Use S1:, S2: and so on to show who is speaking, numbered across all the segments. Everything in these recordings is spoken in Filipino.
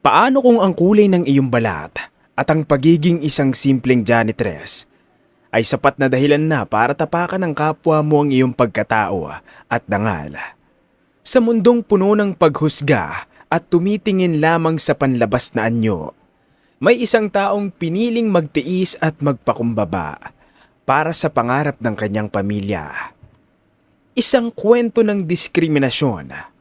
S1: Paano kung ang kulay ng iyong balat at ang pagiging isang simpleng janitress ay sapat na dahilan na para tapakan ng kapwa mo ang iyong pagkatao at dangal? Sa mundong puno ng paghusga at tumitingin lamang sa panlabas na anyo, may isang taong piniling magtiis at magpakumbaba para sa pangarap ng kanyang pamilya. Isang kwento ng diskriminasyon,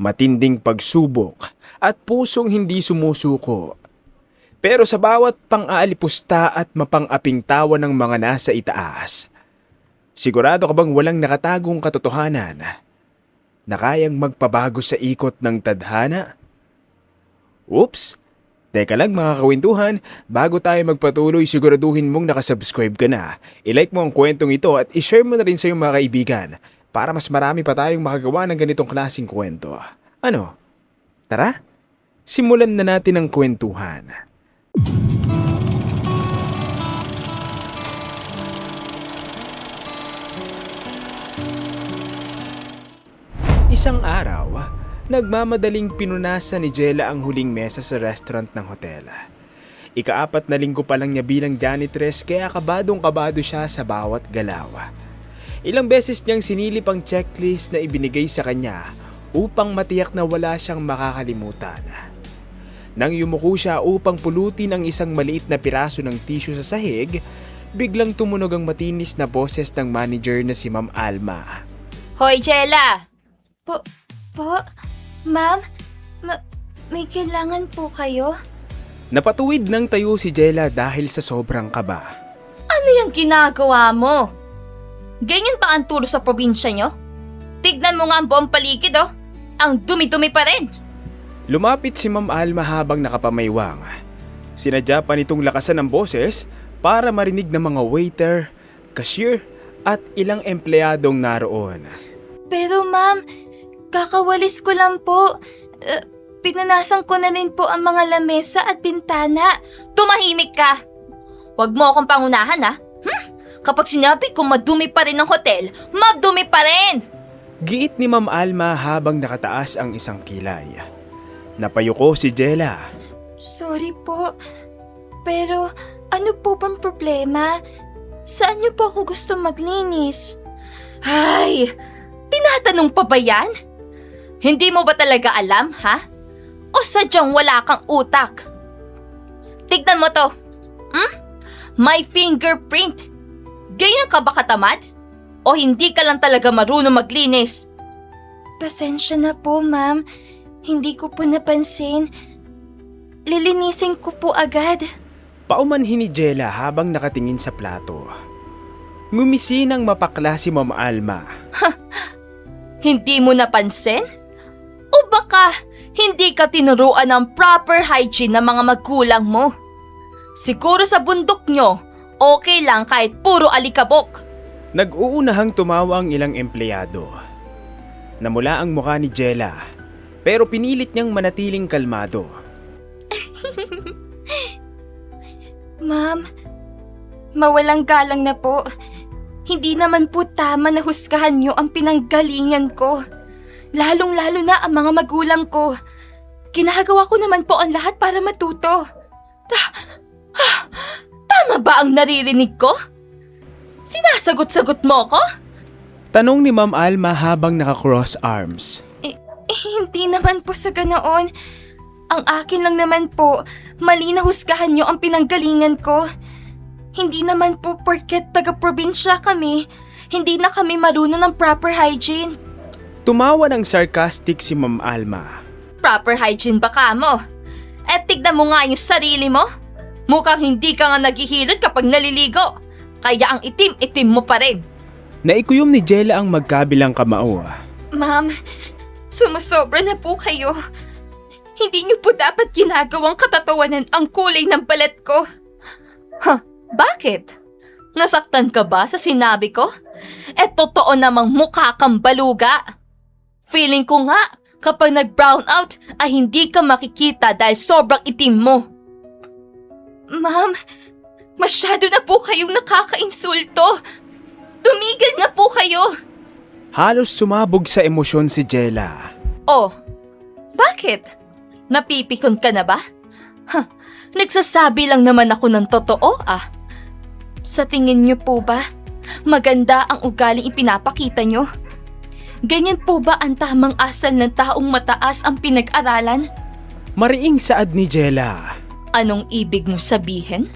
S1: matinding pagsubok at pusong hindi sumusuko. Pero sa bawat pang-aalipusta at mapang-aping tawa ng mga nasa itaas, sigurado ka bang walang nakatagong katotohanan na kayang magpabago sa ikot ng tadhana? Oops! Teka lang mga kwentuhan, bago tayo magpatuloy siguraduhin mong nakasubscribe ka na. I-like mo ang kwentong ito at i-share mo na rin sa iyong mga kaibigan para mas marami pa tayong makagawa ng ganitong klaseng kwento. Ano? Tara, simulan na natin ang kwentuhan. Isang araw, nagmamadaling pinunasan ni Jella ang huling mesa sa restaurant ng hotel. Ika-4 na linggo pa lang niya bilang janitress kaya kabadong-kabado siya sa bawat galaw. Ilang beses niyang sinilip ang checklist na ibinigay sa kanya upang matiyak na wala siyang makakalimutan. Nang yumuko siya upang pulutin ang isang maliit na piraso ng tissue sa sahig, biglang tumunog ang matinis na boses ng manager na si Ma'am Alma.
S2: Hoy, Jella!
S3: Po, ma'am, may kailangan po kayo?
S1: Napatuwid ng tayo si Jella dahil sa sobrang kaba.
S2: Ano yung ginagawa mo? Ganyan pa ang turo sa probinsya nyo? Tignan mo nga ang buong paligid, oh. Ang dumi-dumi pa rin.
S1: Lumapit si Ma'am Alma habang nakapamaywang. Sinadya pa nitong lakasan ng boses para marinig ng mga waiter, cashier at ilang empleyadong naroon.
S3: Pero ma'am, kakawalis ko lang po. Pinunasan ko na rin po ang mga lamesa at bintana.
S2: Tumahimik ka. Huwag mo akong pangunahan, ha? Kapag sinabi kong madumi pa rin ang hotel, madumi pa rin!
S1: Giit ni Ma'am Alma habang nakataas ang isang kilay. Napayuko si Jella.
S3: Sorry po, pero ano po bang problema? Saan niyo po ako gusto maglinis?
S2: Ay, tinatanong pa ba yan? Hindi mo ba talaga alam, ha? O sadyang wala kang utak? Tignan mo to. May fingerprint. Ganyan ka ba katamad? O hindi ka lang talaga marunong maglinis?
S3: Pasensya na po, ma'am. Hindi ko po napansin. Lilinisin ko po agad.
S1: Paumanhin ni Jella habang nakatingin sa plato. Ngumisi ng mapakla si Ma'am Alma.
S2: Hindi mo napansin? O baka hindi ka tinuruan ng proper hygiene ng mga magulang mo? Siguro sa bundok nyo, okay lang kahit puro alikabok.
S1: Nag-uunahang tumawa ang ilang empleyado. Namula ang mukha ni Jella, pero pinilit niyang manatiling kalmado.
S3: Ma'am, mawalang galang na po. Hindi naman po tama na husgahan niyo ang pinanggalingan ko. Lalong-lalo na ang mga magulang ko. Ginagawa ko naman po ang lahat para matuto.
S2: Tama ba ang naririnig ko? Sinasagot-sagot mo ko?
S1: Tanong ni Ma'am Alma habang naka-cross arms.
S3: Hindi naman po sa ganoon. Ang akin lang naman po, mali na husgahan niyo ang pinanggalingan ko. Hindi naman po porket taga-probinsya kami, hindi na kami marunong ng proper hygiene.
S1: Tumawa ng sarcastic si Ma'am Alma.
S2: Proper hygiene ba ka mo? Eh tignan mo nga yung sarili mo. Mukhang hindi ka nga naghihilod kapag naliligo. Kaya ang itim-itim mo pa rin.
S1: Naikuyom ni Jella ang magkabilang kamao.
S3: Ma'am, sumusobra na po kayo. Hindi niyo po dapat ginagawang katatawanan ang kulay ng balat ko.
S2: Bakit? Nasaktan ka ba sa sinabi ko? Eh totoo namang mukha kang baluga. Feeling ko nga, kapag nag-brown out ay hindi ka makikita dahil sobrang itim mo.
S3: Ma'am, masyado na po kayong nakaka-insulto. Tumigil na po kayo.
S1: Halos sumabog sa emosyon si Jella.
S2: Oh, bakit? Napipikon ka na ba? Nagsasabi lang naman ako ng totoo ah.
S3: Sa tingin niyo po ba, maganda ang ugaling ipinapakita niyo? Ganyan po ba ang tamang asal ng taong mataas ang pinag-aralan?
S1: Mariing saad ni Jella.
S2: Anong ibig mo sabihin?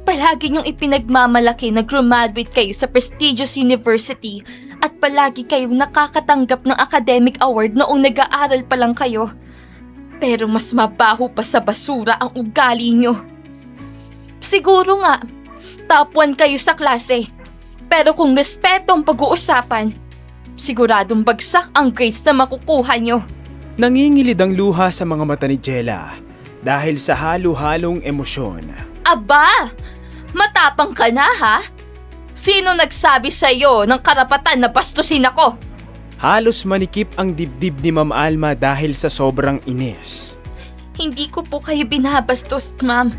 S3: Palagi niyong ipinagmamalaki na graduate kayo sa prestigious university at palagi kayong nakakatanggap ng academic award noong nag-aaral pa lang kayo. Pero mas mabaho pa sa basura ang ugali niyo. Siguro nga, top 1 kayo sa klase. Pero kung respeto ang pag-uusapan, siguradong bagsak ang grades na makukuha niyo.
S1: Nangingilid ang luha sa mga mata ni Jella dahil sa halo-halong emosyon.
S2: Aba! Matapang ka na ha? Sino nagsabi sa'yo ng karapatan na bastusin ako?
S1: Halos manikip ang dibdib ni Ma'am Alma dahil sa sobrang inis.
S3: Hindi ko po kayo binabastos, ma'am.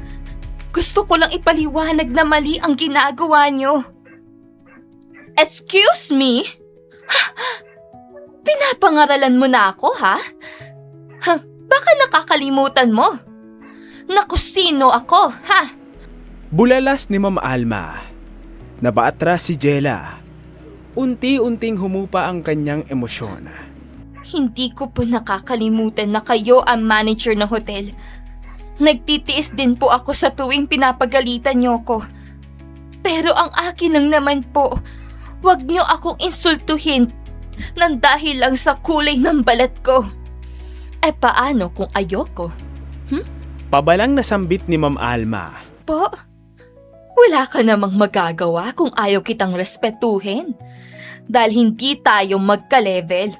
S3: Gusto ko lang ipaliwanag na mali ang ginagawa niyo.
S2: Excuse me? Pinapangaralan mo na ako ha? Baka nakakalimutan mo. Naku, sino ako ha?
S1: Bulalas ni Ma'am Alma. Nabaatras si Jella. Unti-unting humupa ang kanyang emosyon.
S3: Hindi ko po nakakalimutan na kayo ang manager ng hotel. Nagtitiis din po ako sa tuwing pinapagalitan niyo ko. Pero ang akin lang naman po, wag niyo akong insultuhin nang dahil lang sa kulay ng balat ko.
S2: Eh paano kung ayoko?
S1: Pabalang nasambit ni Ma'am Alma.
S2: Po? Wala ka namang magagawa kung ayaw kitang respetuhin. Dahil hindi tayo magka-level.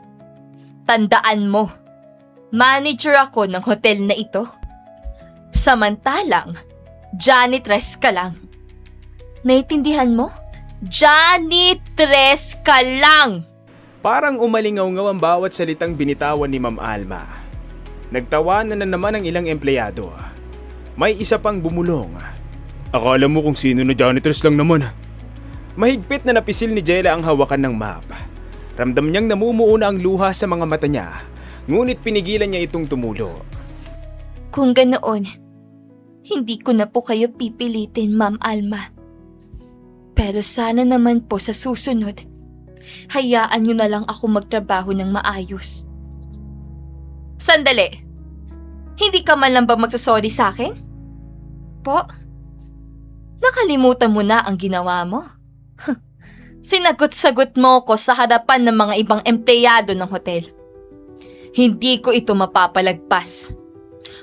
S2: Tandaan mo, manager ako ng hotel na ito. Samantalang, janitress ka lang. Naiintindihan mo? Janitress ka lang!
S1: Parang umalingaw-ngaw ang bawat salitang binitawan ni Ma'am Alma. Nagtawanan na naman ang ilang empleyado. May isa pang bumulong. Akala mo kung sino na janitress lang naman. Mahigpit na napisil ni Jella ang hawakan ng map. Ramdam niyang namumuo na ang luha sa mga mata niya, ngunit pinigilan niya itong tumulo.
S3: Kung ganoon, hindi ko na po kayo pipilitin, Ma'am Alma. Pero sana naman po sa susunod, hayaan niyo na lang ako magtrabaho ng maayos.
S2: Sandali! Hindi ka man lang ba magsasorry sa akin?
S3: Po?
S2: Nakalimutan mo na ang ginawa mo. Sinagot-sagot mo ko sa harapan ng mga ibang empleyado ng hotel. Hindi ko ito mapapalagpas.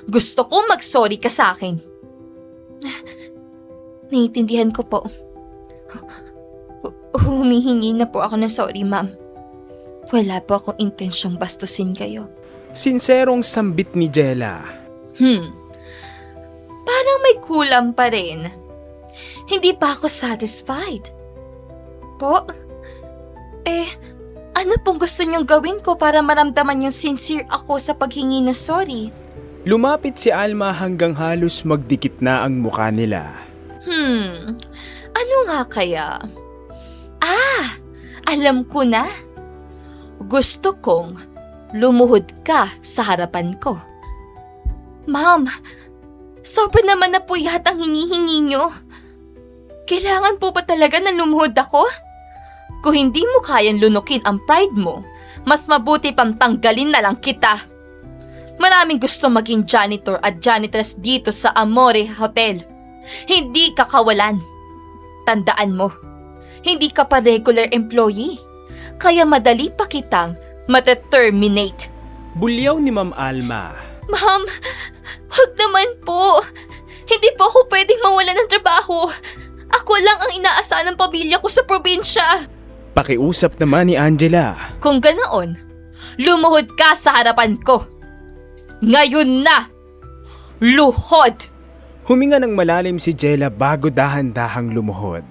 S2: Gusto ko mag-sorry ka sa akin.
S3: Naiintindihan ko po. Humihingi na po ako ng sorry, ma'am. Wala po akong intensyong bastusin kayo.
S1: Sinserong sambit ni Jella.
S2: Parang may kulang pa rin. Hindi pa ako satisfied.
S3: Po? Ano pong gusto niyong gawin ko para maramdaman yung sincere ako sa paghingi ng sorry?
S1: Lumapit si Alma hanggang halos magdikit na ang mukha nila.
S2: Ano nga kaya?
S3: Alam ko na.
S2: Gusto kong lumuhod ka sa harapan ko.
S3: Ma'am, sobra naman na po yata ang hinihingi niyo. Kailangan po ba talaga na lumuhod ako?
S2: Kung hindi mo kayang lunukin ang pride mo, mas mabuti pang tanggalin na lang kita. Maraming gusto maging janitor at janitress dito sa Amore Hotel. Hindi ka kawalan. Tandaan mo, hindi ka pa regular employee. Kaya madali pa kitang mate-terminate.
S1: Bulyaw ni Ma'am Alma.
S3: Ma'am, wag naman po. Hindi po ako pwedeng mawalan ng trabaho. Ako lang ang inaasahan ng pamilya ko sa probinsya.
S1: Pakiusap naman ni Angela.
S2: Kung ganoon, lumuhod ka sa harapan ko. Ngayon na! Luhod!
S1: Huminga ng malalim si Jella bago dahan-dahang lumuhod.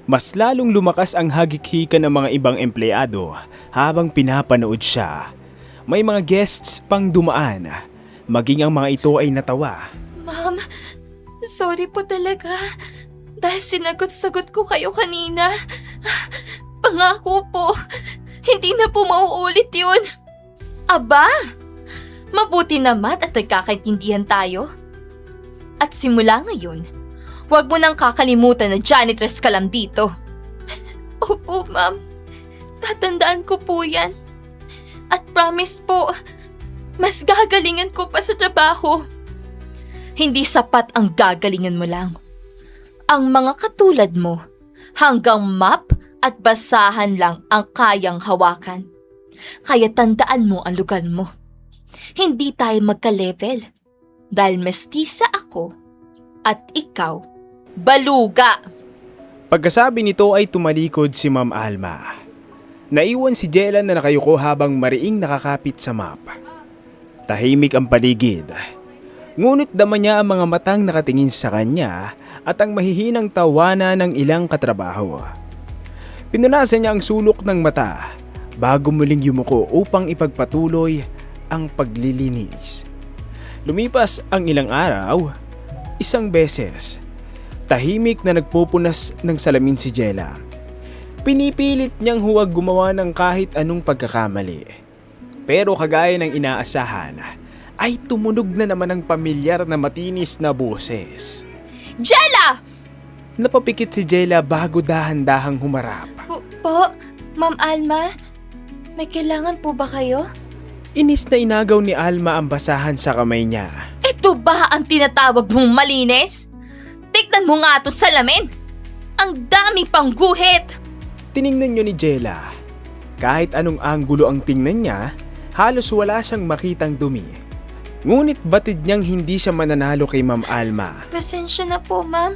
S1: Mas lalong lumakas ang hagik-hika ng mga ibang empleyado habang pinapanood siya. May mga guests pang dumaan. Maging ang mga ito ay natawa.
S3: Ma'am, sorry po talaga. Dahil sinagot-sagot ko kayo kanina. Pangako po, hindi na po mauulit yun.
S2: Aba! Mabuti naman at nagkakaintindihan tayo. At simula ngayon, huwag mo nang kakalimutan na janitress ka lang dito.
S3: Opo, ma'am. Tatandaan ko po yan. At promise po, mas gagalingan ko pa sa trabaho.
S2: Hindi sapat ang gagalingan mo lang. Ang mga katulad mo, hanggang map at basahan lang ang kayang hawakan. Kaya tandaan mo ang lugar mo. Hindi tayo magka-level. Dahil mestisa ako at ikaw, baluga.
S1: Pagkasabi nito ay tumalikod si Ma'am Alma. Naiwan si Jella na nakayuko habang mariing nakakapit sa map. Tahimik ang paligid. Ngunit dama niya ang mga matang nakatingin sa kanya at ang mahihinang tawanan ng ilang katrabaho. Pinunasan niya ang sulok ng mata bago muling yumuko upang ipagpatuloy ang paglilinis. Lumipas ang ilang araw, isang beses, tahimik na nagpupunas ng salamin si Jella. Pinipilit niyang huwag gumawa ng kahit anong pagkakamali. Pero kagaya ng inaasahan, ay tumunog na naman ang pamilyar na matinis na boses.
S2: Jella!
S1: Napapikit si Jella bago dahan-dahang humarap.
S3: Po, Ma'am Alma, may kailangan po ba kayo?
S1: Inis na inagaw ni Alma ang basahan sa kamay niya.
S2: Ito ba ang tinatawag mong malinis? Tignan mo nga ito salamin! Ang dami pang guhit!
S1: Tiningnan niyo ni Jella. Kahit anong anggulo ang tingnan niya, halos wala siyang makitang dumi. Ngunit batid niyang hindi siya mananalo kay Ma'am Alma.
S3: Pasensya na po, ma'am.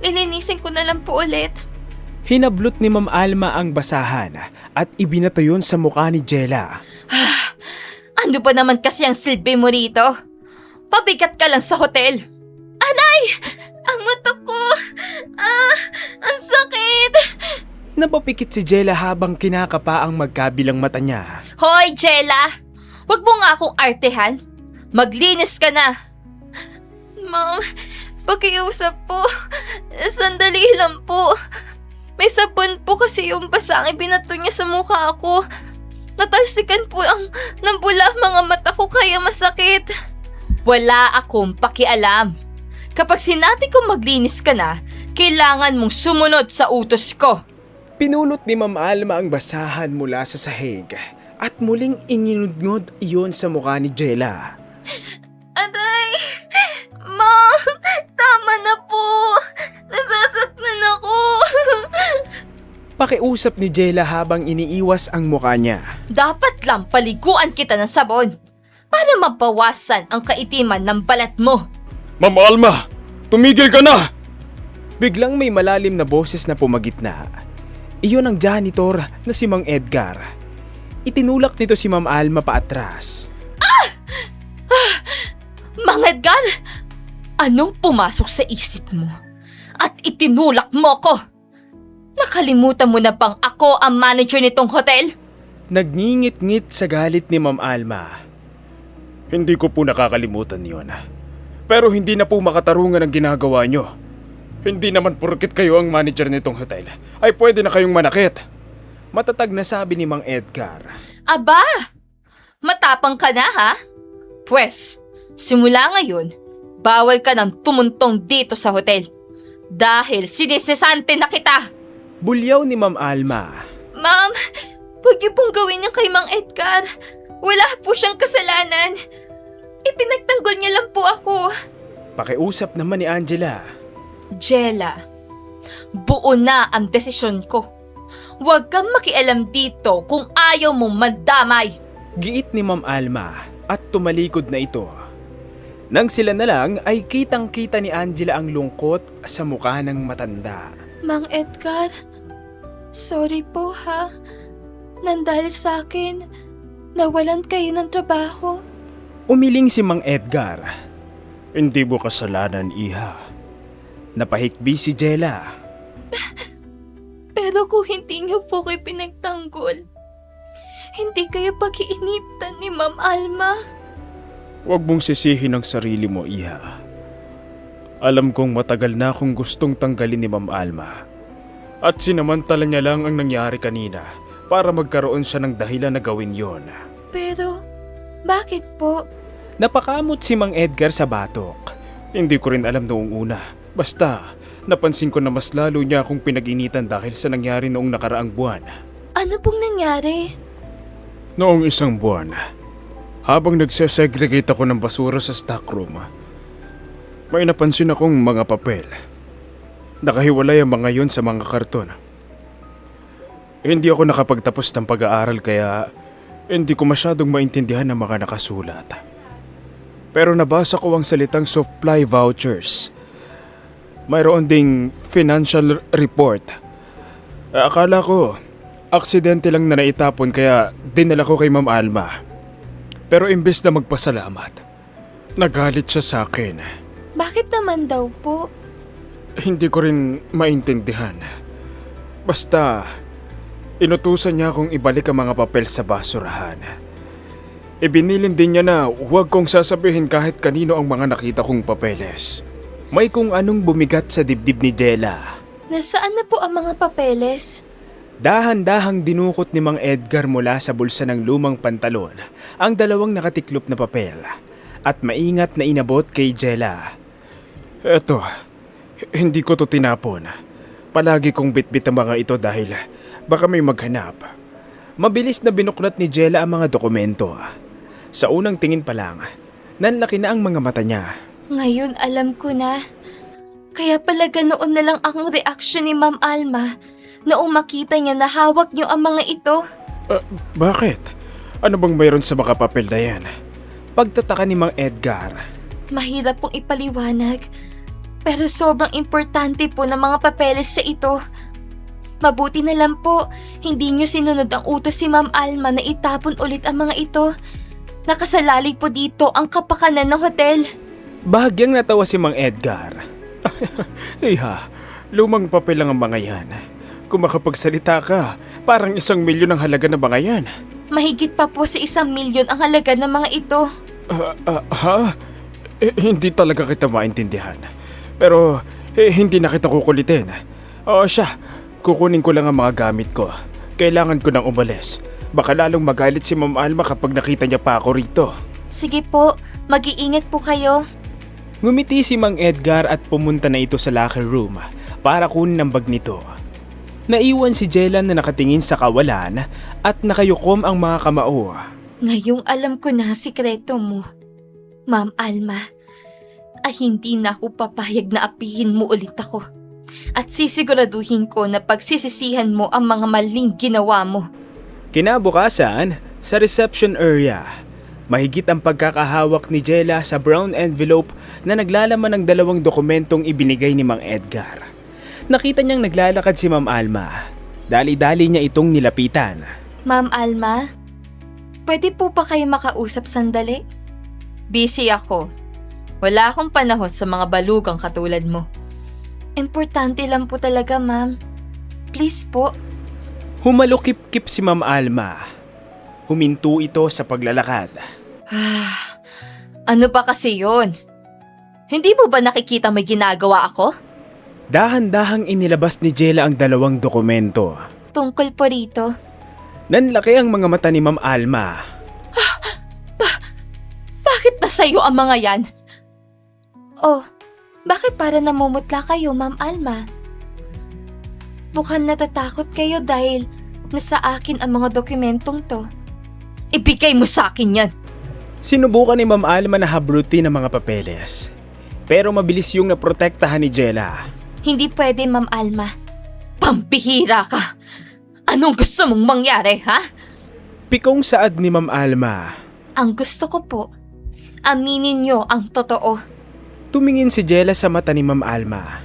S3: Lilinisin ko na lang po ulit.
S1: Hinablot ni Ma'am Alma ang basahan at ibinato yun sa mukha ni Jella.
S2: Ano ba naman kasi ang silbi mo rito? Pabigat ka lang sa hotel. Anay!
S3: Ang mata ko! Ang sakit!
S1: Napapikit si Jella habang kinakapa ang magkabilang mata niya.
S2: Hoy, Jella! Huwag mo nga akong artehan. Maglinis ka na.
S3: Ma'am, pakiusap po. Sandali lang po. May sabon po kasi yung basang ibinato niya sa mukha ko. Natalsikan po ng bula mga mata ko kaya masakit.
S2: Wala akong pakialam. Kapag sinabi ko maglinis ka na, kailangan mong sumunod sa utos ko.
S1: Pinulot ni Ma'am Alma ang basahan mula sa sahig at muling inginudngod iyon sa mukha ni Jella.
S3: Aray! Ma'am, tama na po. Nasasaktan ako.
S1: Pakiusap ni Jella habang iniiwas ang mukha niya.
S2: Dapat lang paliguan kita ng sabon para mabawasan ang kaitiman ng balat mo.
S1: Ma'am Alma, tumigil ka na! Biglang may malalim na boses na pumagitna. Iyon ang janitor na si Mang Edgar. Itinulak nito si Ma'am Alma paatras.
S2: Mang Edgar, anong pumasok sa isip mo? At itinulak mo ko? Nakalimutan mo na bang ako ang manager nitong hotel?
S1: Nagngingit-ngit sa galit ni Ma'am Alma. Hindi ko po nakakalimutan yon. Pero hindi na po makatarungan ang ginagawa nyo. Hindi naman porket kayo ang manager nitong hotel ay pwede na kayong manakit. Matatag na sabi ni Mang Edgar.
S2: Aba, matapang ka na ha? Pwes, simula ngayon, bawal ka nang tumuntong dito sa hotel. Dahil sinisesante na kita.
S1: Bulyaw ni Ma'am Alma.
S3: Ma'am, huwag niyo pong gawin yan kay Mang Edgar. Wala po siyang kasalanan. Ipinagtanggol niya lang po ako.
S1: Pakiusap naman ni Angela.
S2: Jella, buo na ang desisyon ko. Huwag kang makialam dito kung ayaw mong mandamay.
S1: Giit ni Ma'am Alma at tumalikod na ito. Nang sila na lang ay kitang-kita ni Angela ang lungkot sa mukha ng matanda.
S3: Mang Edgar, sorry po ha. Nandahil sa akin, nawalan kayo ng trabaho.
S1: Umiling si Mang Edgar. Hindi mo kasalanan, iha. Napahikbi si Jella.
S3: Pero kung hindi niyo po kayo pinagtanggol, hindi kayo pag-iiniptan ni Ma'am Alma.
S1: Huwag mong sisihin ang sarili mo, iha. Alam kong matagal na akong gustong tanggalin ni Ma'am Alma. At sinamantala niya lang ang nangyari kanina para magkaroon siya ng dahilan na gawin yon.
S3: Pero, bakit po?
S1: Napakamot si Mang Edgar sa batok. Hindi ko rin alam noong una. Basta, napansin ko na mas lalo niya akong pinag-initan dahil sa nangyari noong nakaraang buwan.
S3: Ano pong nangyari?
S1: Noong isang buwan, habang nagsesegregate ako ng basura sa stockroom, may napansin akong mga papel. Nakahiwalay ang mga yon sa mga karton. Hindi ako nakapagtapos ng pag-aaral kaya hindi ko masyadong maintindihan ang mga nakasulat. Pero nabasa ko ang salitang supply vouchers. Mayroon ding financial report. Akala ko, aksidente lang na naitapon kaya dinala ko kay Ma'am Alma. Pero imbes na magpasalamat, nagalit siya sa akin.
S3: Bakit naman daw po?
S1: Hindi ko rin maintindihan. Basta, inutusan niya akong ibalik ang mga papel sa basurahan. Ibinilin din niya na huwag kong sasabihin kahit kanino ang mga nakita kong papeles. May kung anong bumigat sa dibdib ni Jella.
S3: Nasaan na po ang mga papeles?
S1: Dahan-dahang dinukot ni Mang Edgar mula sa bulsa ng lumang pantalon ang dalawang nakatiklop na papel at maingat na inabot kay Jella. Eto, hindi ko to tinapon. Palagi kong bitbit ang mga ito dahil baka may maghanap. Mabilis na binuklat ni Jella ang mga dokumento. Sa unang tingin pa lang, nanlaki na ang mga mata niya.
S3: Ngayon alam ko na. Kaya pala ganoon na lang ang reaksyon ni Ma'am Alma noong makita niya na hawak niyo ang mga ito.
S1: Bakit? Ano bang mayroon sa mga papel na yan? Pagtataka ni Mang Edgar.
S3: Mahirap pong ipaliwanag. Pero sobrang importante po ng mga papeles sa ito. Mabuti na lang po, hindi niyo sinunod ang utos si Ma'am Alma na itapon ulit ang mga ito. Nakasalalay po dito ang kapakanan ng hotel.
S1: Bahagyang natawa si Mang Edgar. Iha, lumang papel lang ang mga yan. Kung makapagsalita ka, parang 1 milyon ang halaga ng mga yan.
S3: Mahigit pa po sa 1 milyon ang halaga ng mga ito.
S1: Ha? Hindi talaga kita maintindihan. Pero hindi na kita kukulitin. Oo siya, kukunin ko lang ang mga gamit ko. Kailangan ko nang umalis. Baka lalong magalit si Ma'am Alma kapag nakita niya pa ako rito.
S3: Sige po, mag-iingat po kayo.
S1: Ngumiti si Mang Edgar at pumunta na ito sa locker room para kunin ang bag nito. Naiwan si Jella na nakatingin sa kawalan at nakayukom ang mga kamao.
S3: Ngayong alam ko na sikreto mo, Ma'am Alma. Ay hindi na ako papayag na apihin mo ulit ako. At sisiguraduhin ko na pagsisisihan mo ang mga maling ginawa mo.
S1: Kinabukasan, sa reception area, mahigit ang pagkakahawak ni Jella sa brown envelope na naglalaman ng 2 dokumentong ibinigay ni Mang Edgar. Nakita niyang naglalakad si Ma'am Alma. Dali-dali niya itong nilapitan.
S3: Ma'am Alma, pwede po ba kayo makausap sandali?
S2: Busy ako. Wala akong panahon sa mga balugang katulad mo.
S3: Importante lang po talaga, ma'am. Please po.
S1: Humalukip-kip si Ma'am Alma. Huminto ito sa paglalakad.
S2: Ano ba kasi yun? Hindi mo ba nakikita may ginagawa ako?
S1: Dahan-dahang inilabas ni Jella ang 2 dokumento.
S3: Tungkol po rito.
S1: Nanlaki ang mga mata ni Ma'am Alma.
S2: Bakit nasa'yo ang mga yan?
S3: Oh, bakit para namumutla kayo, Ma'am Alma? Mukhang natatakot kayo dahil nasa akin ang mga dokumentong to.
S2: Ibigay mo sa akin yan.
S1: Sinubukan ni Ma'am Alma na hablutin ang mga papeles. Pero mabilis yung naprotektahan ni Jella.
S3: Hindi pwede, Ma'am Alma.
S2: Pambihira ka. Anong gusto mong mangyari, ha?
S1: Pikong saad ni Ma'am Alma.
S3: Ang gusto ko po, aminin niyo ang totoo.
S1: Tumingin si Jella sa mata ni Ma'am Alma.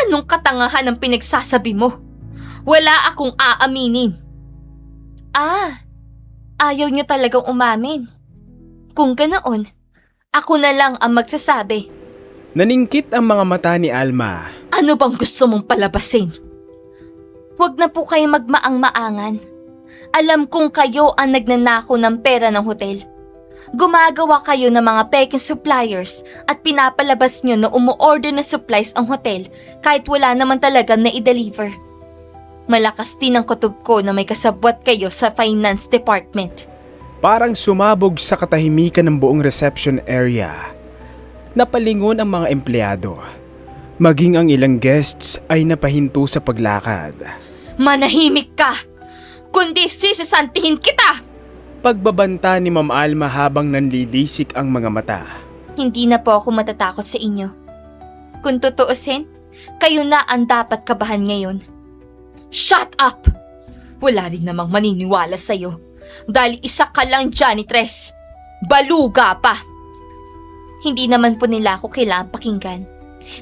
S2: Anong katangahan ang pinagsasabi mo? Wala akong aaminin.
S3: Ayaw niyo talagang umamin. Kung ganoon, ako na lang ang magsasabi.
S1: Naningkit ang mga mata ni Alma.
S2: Ano bang gusto mong palabasin?
S3: Huwag na po kayo magmaang-maangan. Alam kong kayo ang nagnanakaw ng pera ng hotel. Gumagawa kayo ng mga peking suppliers at pinapalabas nyo na umu-order na supplies ang hotel kahit wala naman talaga na i-deliver. Malakas din ang kutob ko na may kasabwat kayo sa finance department.
S1: Parang sumabog sa katahimikan ng buong reception area. Napalingon ang mga empleyado. Maging ang ilang guests ay napahinto sa paglakad.
S2: Manahimik ka! Kundi sisisantihin kita!
S1: Pagbabanta ni Ma'am Alma habang nanlilisik ang mga mata.
S2: Hindi na po ako matatakot sa inyo. Kung tutuusin, kayo na ang dapat kabahan ngayon. Shut up! Wala rin namang maniniwala sa'yo. Dahil isa ka lang janitress. Baluga pa! Hindi naman po nila ako kailangang pakinggan.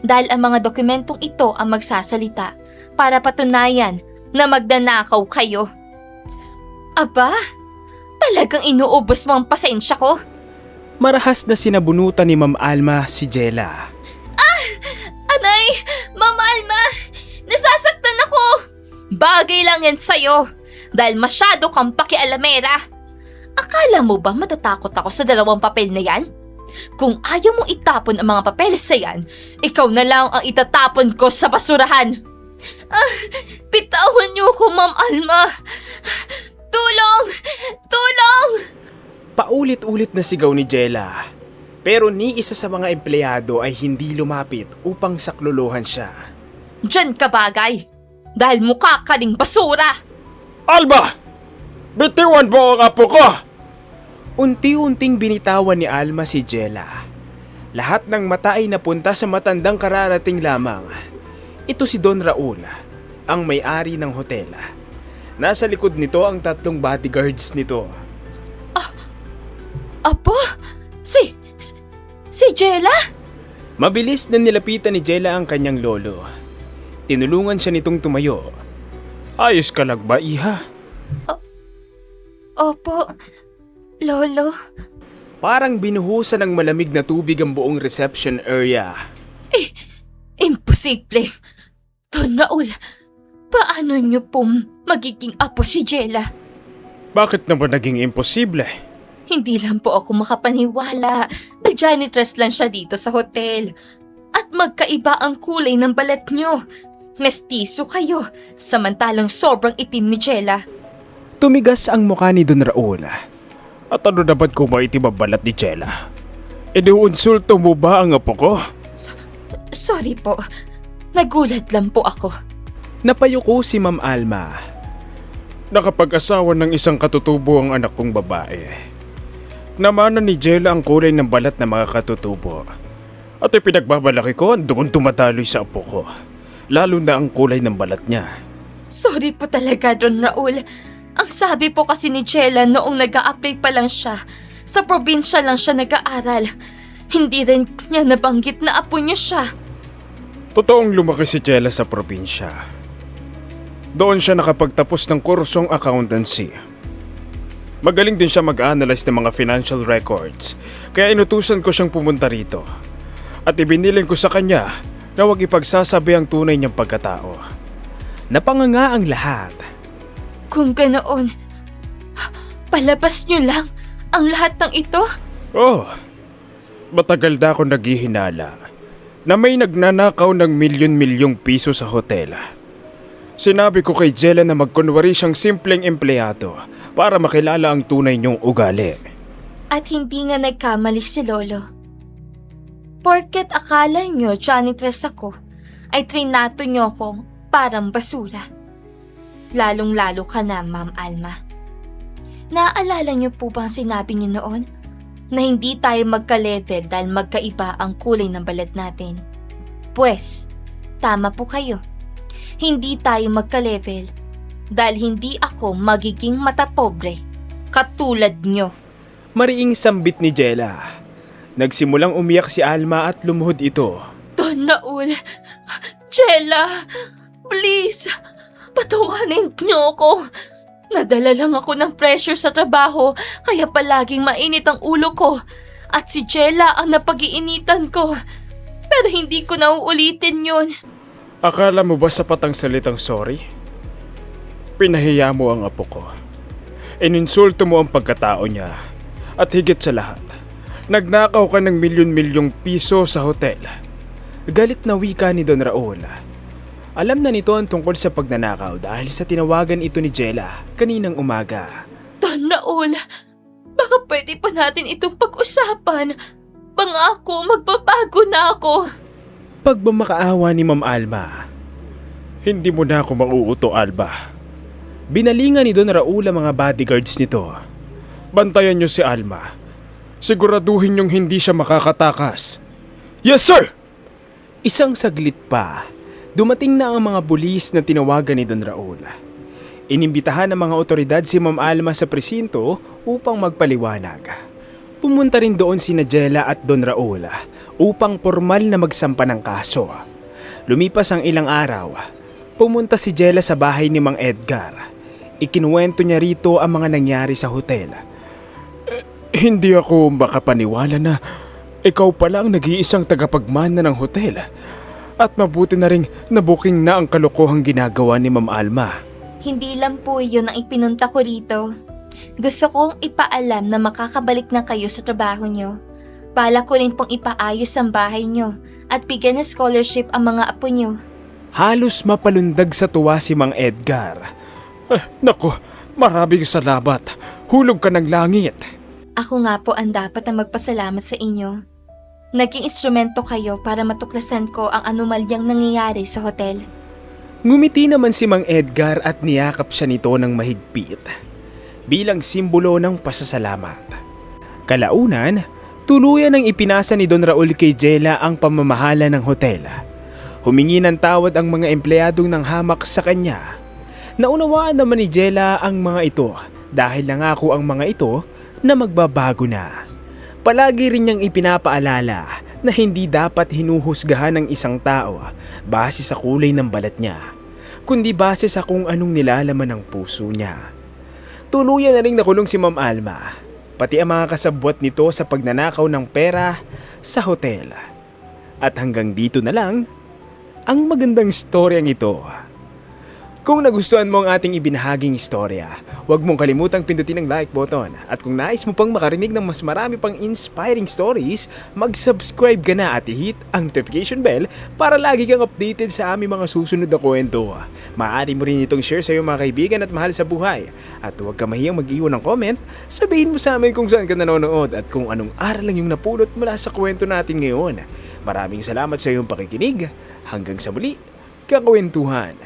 S2: Dahil ang mga dokumentong ito ang magsasalita para patunayan na magnanakaw kayo. Aba, talagang inuubos mo ang pasensya ko.
S1: Marahas na sinabunutan ni Ma'am Alma si Jella.
S2: Anay! Mama Alma! Nasasaktan ako! Bagay lang yan sa'yo dahil masyado kang pakialamera. Akala mo ba matatakot ako sa 2 papel na yan? Kung ayaw mong itapon ang mga papeles sa yan, ikaw na lang ang itatapon ko sa basurahan. Bitawan niyo ako, Ma'am Alma! Tulong! Tulong!
S1: Paulit-ulit na sigaw ni Jella. Pero ni isa sa mga empleyado ay hindi lumapit upang saklolohan siya.
S2: Diyan ka bagay! Dahil mukha ka ding basura!
S1: Alma! Bitiwan mo ang apo ko! Unti-unting binitawan ni Alma si Jella. Lahat ng mata ay napunta sa matandang kararating lamang. Ito si Don Raul, ang may-ari ng hotel. Nasa likod nito ang 3 bodyguards nito.
S2: Apo? Si Jella?
S1: Mabilis na nilapitan ni Jella ang kanyang lolo. Tinulungan siya nitong tumayo. Ayos ka lang ba, iha?
S3: Opo, Lolo.
S1: Parang binuhusan ng malamig na tubig ang buong reception area.
S2: Imposible! Don Raul, paano niyo pong magiging apo si Jella?
S1: Bakit naman naging imposible?
S2: Hindi lang po ako makapaniwala na janitress lang siya dito sa hotel. At magkaiba ang kulay ng balat niyo. Mestizo kayo, samantalang sobrang itim ni Jella.
S1: Tumigas ang mukha ni Don Raul. At ano dapat kung maitim ang balat ni Jella? Inuunsulto mo ba ang apo ko?
S2: Sorry po, nagulat lang po ako.
S1: Napayuko si Ma'am Alma. Nakapag-asawa ng isang katutubo ang anak kong babae. Namanan ni Jella ang kulay ng balat ng mga katutubo. At ipinagbabalaki ko doon tumataloy sa apo ko. Lalo na ang kulay ng balat niya.
S2: Sorry po talaga, Don Raul. Ang sabi po kasi ni Jella noong nag-a-apply pa lang siya, sa probinsya lang siya nag-aaral. Hindi rin niya nabanggit na apo niya siya.
S1: Totoong lumaki si Jella sa probinsya. Doon siya nakapagtapos ng kursong accountancy. Magaling din siya mag-analyze ng mga financial records, kaya inutusan ko siyang pumunta rito. At ibinilin ko sa kanya na huwag ipagsasabi ang tunay niyang pagkatao. Napanganga ang lahat.
S2: Kung ganoon, palabas niyo lang ang lahat ng ito?
S1: Oh, matagal na ako naghihinala na may nagnanakaw ng milyon-milyong piso sa hotel. Sinabi ko kay Jella na magkunwari siyang simpleng empleyado para makilala ang tunay niyong ugali.
S2: At hindi nga nagkamali si Lolo. Porket akala niyo janitress ako, ay trinato niyo akong parang basura. Lalong-lalo ka na, Ma'am Alma. Naaalala niyo po bang sinabi niyo noon na hindi tayo magka-level dahil magkaiba ang kulay ng balat natin? Pwes, tama po kayo. Hindi tayo magka-level dahil hindi ako magiging matapobre katulad niyo.
S1: Mariing sambit ni Jella. Nagsimulang umiyak si Alma at lumuhod ito.
S2: Don Raul, Jella, please, patawanin niyo ako. Nadala lang ako ng pressure sa trabaho kaya palaging mainit ang ulo ko. At si Jella ang napag-iinitan ko. Pero hindi ko na uulitin yun.
S1: Akala mo ba sapat ang salitang sorry? Pinahiya mo ang apo ko. Ininsulto mo ang pagkatao niya. At higit sa lahat, nagnakaw ka ng milyon-milyong piso sa hotel. Galit na wika ni Don Raul. Alam na nito ang tungkol sa pagnanakaw dahil sa tinawagan ito ni Jella kaninang umaga.
S2: Don Raul, Baka pwede pa natin itong pag-usapan. Pangako, magbabago na ako.
S1: Pagmamakaawa ni Ma'am Alma. Hindi mo na ako mauuto, Alba. Binalingan ni Don Raul ang mga bodyguards nito. Bantayan niyo si Alma. Siguraduhin niyong hindi siya makakatakas. Yes, sir! Isang saglit pa, dumating na ang mga pulis na tinawagan ni Don Raul. Inimbitahan ng mga otoridad si Ma'am Alma sa presinto upang magpaliwanag. Pumunta rin doon sina Jella at Don Raul upang formal na magsampa ng kaso. Lumipas ang ilang araw, pumunta si Jella sa bahay ni Mang Edgar. Ikinuwento niya rito ang mga nangyari sa hotel. Hindi ako makapaniwala na ikaw pala ang nag-iisang tagapagmana ng hotel. At mabuti na rin nabuking na ang kalokohang ginagawa ni Ma'am Alma.
S3: Hindi lang po yun ang ipinunta ko rito. Gusto kong ipaalam na makakabalik na kayo sa trabaho nyo. Bala ko rin pong ipaayos ang bahay nyo at bigyan ng scholarship ang mga apo nyo.
S1: Halos mapalundag sa tuwa si Mang Edgar. Naku, maraming salamat. Hulog ka ng langit.
S3: Ako nga po ang dapat na magpasalamat sa inyo. Naging instrumento kayo para matuklasan ko ang anomalyang nangyayari sa hotel.
S1: Ngumiti naman si Mang Edgar at niyakap siya nito ng mahigpit bilang simbolo ng pasasalamat. Kalaunan, tuluyan ang ipinasa ni Don Raul kay Jella ang pamamahala ng hotel. Humingi ng tawad ang mga empleyadong ng hamak sa kanya. Naunawaan naman ni Jella ang mga ito dahil nangako ang mga ito na magbabago na. Palagi rin niyang ipinapaalala na hindi dapat hinuhusgahan ng isang tao base sa kulay ng balat niya, kundi base sa kung anong nilalaman ng puso niya. Tuluyan na rin nakulong si Ma'am Alma, pati ang mga kasabwat nito sa pagnanakaw ng pera sa hotel. At hanggang dito na lang ang magandang storyang ito. Kung nagustuhan mo ang ating ibinahaging istorya, huwag mong kalimutang pindutin ang like button. At kung nais mo pang makarinig ng mas marami pang inspiring stories, mag-subscribe ka na at i-hit ang notification bell para lagi kang updated sa aming mga susunod na kwento. Maaari mo rin itong share sa iyong mga kaibigan at mahal sa buhay. At huwag ka mahiyang mag-iwan ng comment, sabihin mo sa amin kung saan ka nanonood at kung anong aral lang yung napulot mula sa kwento natin ngayon. Maraming salamat sa iyong pakikinig. Hanggang sa muli, kakwentuhan.